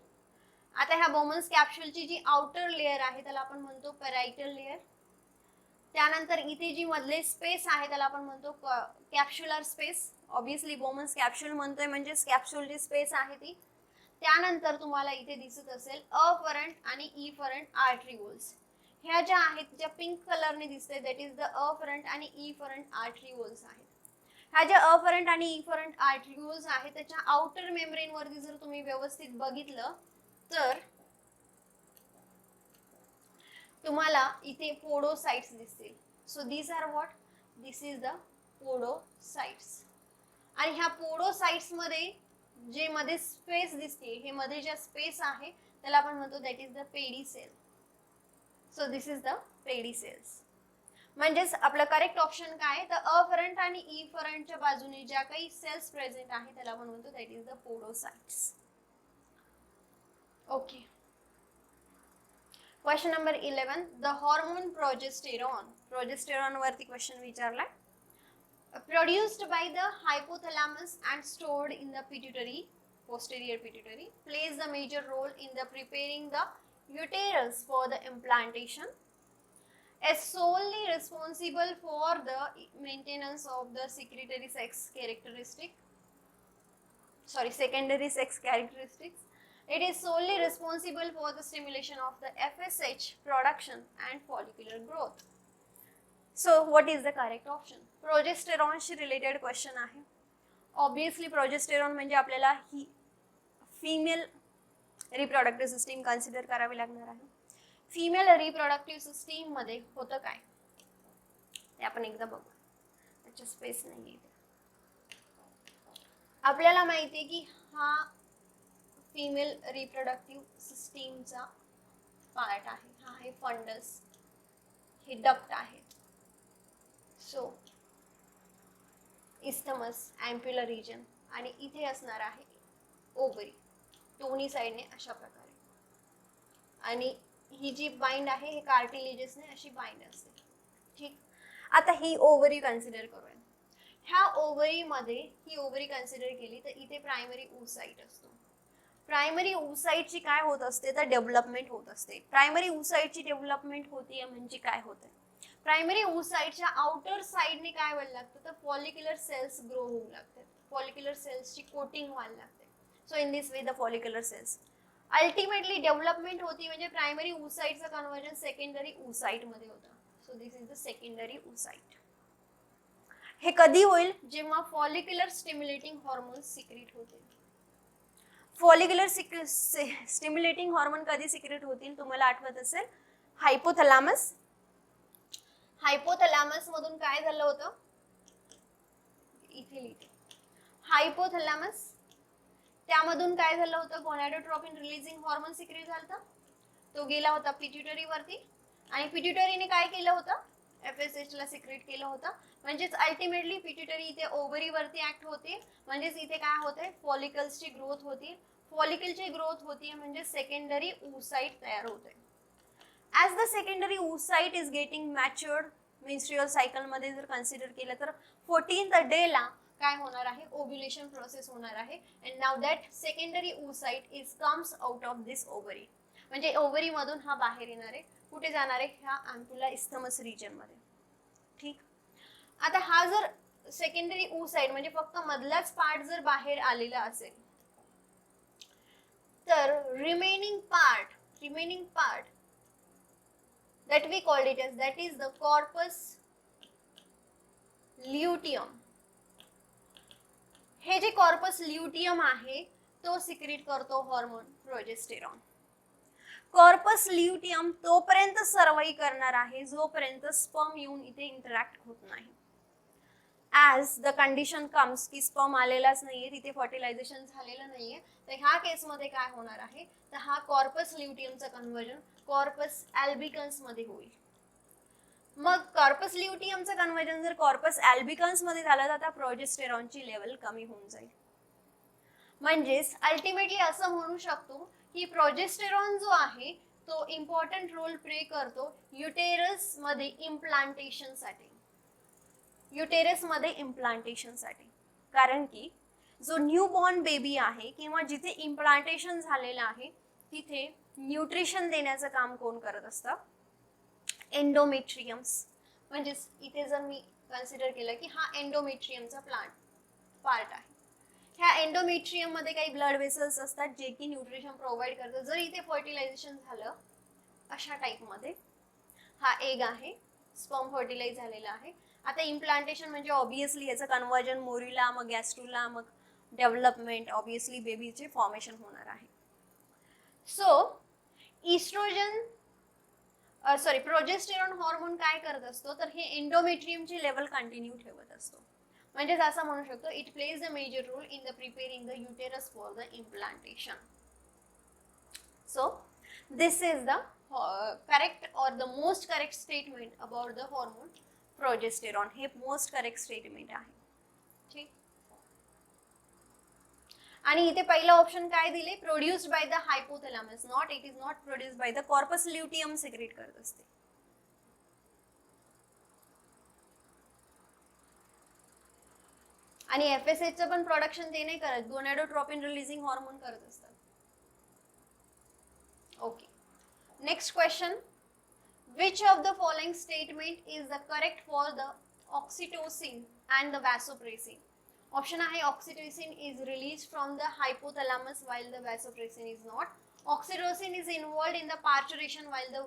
आता ह्या Bowman's कॅप्सूलची जी आउटर लेअर आहे त्याला आपण म्हणतो पॅराइटल लेअर. त्यानंतर इथे जी मधले स्पेस आहे त्याला आपण म्हणतो कॅप्स्युलर स्पेस. ऑब्विसली Bowman's कॅप्सूल म्हणतोय म्हणजे कॅप्सूलची स्पेस आहे ती. त्यानंतर तुम्हाला इथे दिसत असेल अफरंट आणि इफरंट आर्ट्रिओल्स. ह्या ज्या आहेत ज्या पिंक कलरने दिसते दॅट इज द अफरंट आणि इफरंट आर्ट्रिओल्स आहेत. ह्या ज्या अफरंट आणि इफरंट आर्ट्रिओल्स आहेत त्याच्या आउटर मेम्ब्रेन वरती जर तुम्ही व्यवस्थित बघितलं तर तुम्हाला इथे पोडोसाइट्स दिसतील. So these are what? This is the podocytes. आणि ह्या पोडोसाइट्स मध्ये जे मध्ये स्पेस दिसते, हे मध्ये ज्या स्पेस आहे त्याला आपण म्हणतो that is the pedicel. So this is the pedicels. म्हणजेच आपलं करेक्ट ऑप्शन काय तर अफरंट आणि इफरंटच्या बाजूने ज्या काही सेल्स प्रेझेंट आहे त्याला आपण म्हणतो that is the podocytes. Okay. Question number 11. The hormone progesterone. Progesterone वरती question विचारलाय. Produced by the hypothalamus and stored in the pituitary, posterior pituitary, plays the major role in the preparing the uterus for the implantation, is solely responsible for the maintenance of the secondary sex characteristics. It is solely responsible for the stimulation of the FSH production and follicular growth. So what is the correct option? प्रोजेस्टेरॉनशी related question आहे. Obviously progesterone म्हणजे आपल्याला ही female reproductive system consider करावी लागणार आहे. Female reproductive system मध्ये होतं काय ते आपण एकदा बघू. त्याच्या स्पेस नाही. आपल्याला माहिती आहे की हा फिमेल रिप्रोडक्टिव्ह सिस्टीमचा पार्ट आहे. हा आहे फंडस, हे डक्ट आहे. सो इस्थमस, एम्प्युलर रिजन, आणि इथे असणार आहे ओव्हरी दोन्ही साइडने अशा प्रकारे. आणि ही जी बाइंड आहे हे कार्टिलेजेसने अशी बाइंड असते. ठीक. आता ही ओव्हरी कन्सिडर करूया. ह्या ओव्हरी मध्ये ही ओव्हरी कन्सिडर केली तर इथे प्रायमरी oocyte असतो. प्रायमरी oocyteची काय होत असते तर डेव्हलपमेंट होत असते. प्रायमरी oocyteची डेव्हलपमेंट होतीये म्हणजे काय होतंय? प्रायमरी oocyteच्या आउटर साइडने काय व्हायला लागतं तर फॉलिक्युलर सेल्स ग्रो होऊ लागतात. फॉलिक्युलर सेल्सची कोटिंग व्हायला लागते. So in this way the follicular cells ultimately development होती म्हणजे प्रायमरी oocyteचं कन्वर्जन सेकंडरी oocyte मध्ये होतं. So this is the secondary oocyte. हे कधी होईल? जेव्हा फॉलिक्युलर स्टिम्युलेटिंग हॉर्मोन्स सिक्रेट होतील. फॉलिक्युलर स्टिम्युलेटिंग हॉर्मोन कधी सिक्रेट होतील तुम्हाला आठवत असेल, हायपोथॅलॅमस. हायपोथॅलॅमस मधून काय झालं होतं, इथे लिहिते, हायपोथॅलॅमस, त्यामधून काय झालं होतं, गोनॅडोट्रोपिन रिलीजिंग हॉर्मोन सिक्रेट झालं, तो गेला होता पिट्युटरी वरती आणि पिट्युटरीने काय केलं होतं, FSH ला सिक्रेट केलं होतं. म्हणजेच अल्टिमेटली पिट्युटरी इथे ओव्हरी वरती ऍक्ट होते, म्हणजेच इथे काय होते, फॉलिकल्सची ग्रोथ होती. फॉलिकलची ग्रोथ होती म्हणजे सेकंडरी oocyte तयार होते. As the secondary oocyte is getting matured, menstrual cycle मध्ये जर कन्सिडर केलं तर 14th डे ला काय होणार आहे, ओव्ह्युलेशन प्रोसेस होणार आहे. And now that secondary oocyte is comes out of this ovary, म्हणजे ओव्हरी मधून हा बाहेर येणार आहे. कुठे जाणार आहे, ह्या अँप्युला इस्थमस रिजन मध्ये. ठीक, आता हा जर सेकंडरी oocyte म्हणजे फक्त मधलाच पार्ट जर बाहेर आलेला असेल तर remaining part that we called it as, that is the corpus luteum. हे जे कॉर्पस ल्युटियम आहे तो सिक्रेट करतो हॉर्मोन प्रोजेस्टेरॉन. कॉर्पस ल्युटियम तोपर्यंत सर्वाइव्ह करणार आहे जोपर्यंत स्पर्म येऊन इथे इंटरॅक्ट होत नाही. ॲज द कंडिशन कम्स की स्पर्म आलेलाच नाहीये, तिथे फर्टिलायझेशन झालेलं नाहीये, तर ह्या केसमध्ये काय होणार आहे, तर हा कॉर्पस ल्युटियमचं कन्व्हर्जन कॉर्पस अल्बिकन्स मध्ये होईल. मग कॉर्पस ल्युटियमचं कन्व्हर्जन जर कॉर्पस अल्बिकन्स मध्ये झालं तर आता प्रोजेस्टेरॉनची लेवल कमी होऊन जाईल. म्हणजेच अल्टिमेटली असं म्हणू शकतो की प्रोजेस्टेरॉन जो आहे तो इम्पॉर्टंट रोल प्ले करतो युटेरस मध्ये इम्प्लांटेशन साठी. कारण की जो न्यू बॉर्न बेबी आहे किंवा जिथे इम्प्लांटेशन झालेलं आहे तिथे न्यूट्रिशन देण्याचं काम कोण करत असतं, एंडोमेट्रियम्स. म्हणजेच इथे जर मी कन्सिडर केलं की हा एंडोमेट्रियमचा पार्ट आहे, ह्या एंडोमेट्रियम मध्ये काही ब्लड वेसल्स असतात जे की न्यूट्रिशन प्रोव्हाइड करतात. जर इथे फर्टिलायझेशन झालं अशा टाइप मध्ये, हा एग आहे, स्पर्म फर्टिलाइज झालेला आहे. आता इम्प्लांटेशन म्हणजे ऑब्विसली याचं कन्व्हर्जन मोरिला, मग गॅस्ट्रुला, मग डेव्हलपमेंट, ऑब्विसली बेबीचे फॉर्मेशन होणार आहे. सो प्रोजेस्टेरॉन हॉर्मोन काय करत असतो तर हे एंडोमेट्रियमची लेवल कंटिन्यू ठेवत असतो. म्हणजेच असं म्हणू शकतो it plays the major role in the preparing the uterus for the implantation. So this is the correct और the most correct statement about the hormone progesterone. हे मोस्ट करेक्ट स्टेटमेंट आहे. ठीक, आणि इथे पहिला ऑप्शन काय दिले, produced by the hypothalamus, not, it is not produced by the corpus luteum secrete करत असते. आणि FSH चं पण प्रोडक्शन ते नाही करत, गोनॅडोट्रोपिन रिलीजिंग हॉर्मोन करत असतात. Okay, next question, which of the following statement is the correct for the oxytocin and the vasopressin? Option आहे oxytocin is released from the hypothalamus while the vasopressin is not. Oxytocin is involved in the parturition while the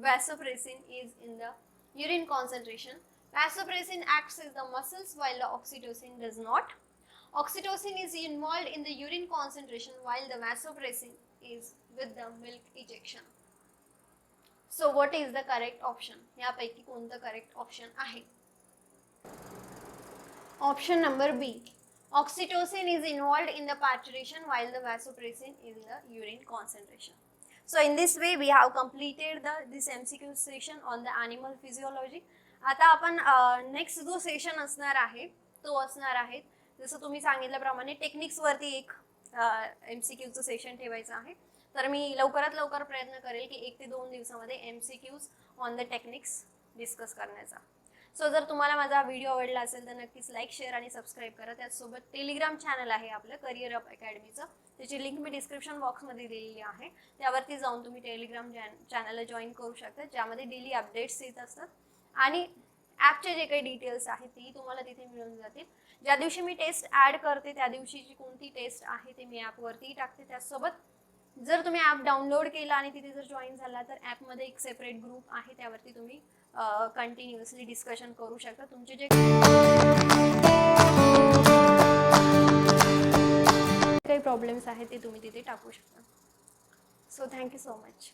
vasopressin is in the urine concentration. Vasopressin acts as the muscles while the oxytocin does not. Oxytocin is involved in the urine concentration while the vasopressin is with the milk ejection. So what is the correct option? यापैकी कोणतं correct option आहे? Option number B. Oxytocin is involved in the parturition while the vasopressin is in the urine concentration. So in this way we have completed this MCQ session on the animal physiology. आता आपण next जो session असणार आहे तो असणार आहे जसं तुम्ही सांगितल्याप्रमाणे टेक्निक्स वरती एक MCQ चं सेशन ठेवायचं आहे. तर मी लवकरात लवकर प्रयत्न करेल की 1 ते 2 दिवसामध्ये MCQs on the techniques discuss करण्याचा. सो जर तुम्हाला माझा व्हिडिओ आवडला असेल तर नक्कीच लाईक, शेअर आणि सबस्क्राईब करा. त्याचसोबत टेलिग्राम चॅनल आहे आपलं करिअर अप अकॅडमीचं, त्याची लिंक मी डिस्क्रिप्शन बॉक्समध्ये दिलेली आहे. त्यावरती जाऊन तुम्ही टेलिग्राम चॅनलला जॉईन करू शकता, ज्यामध्ये डेली अपडेट्स येत असतात आणि ॲपचे जे काही डिटेल्स आहेत ती तुम्हाला तिथे मिळून जातील. ज्या दिवशी मी टेस्ट ॲड करते त्या दिवशीची कोणती टेस्ट आहे ते मी ॲपवरती टाकते. त्याचसोबत जर तुम्ही ॲप डाउनलोड केला आणि तिथे जर जॉईन झाला तर ॲपमध्ये एक सेपरेट ग्रुप आहे, त्यावरती तुम्ही कंटिन्युअसली डिस्कशन करू शकता. तुमचे जे काही प्रॉब्लेम्स आहेत ते तुम्ही तिथे टाकू शकता. So thank you so much.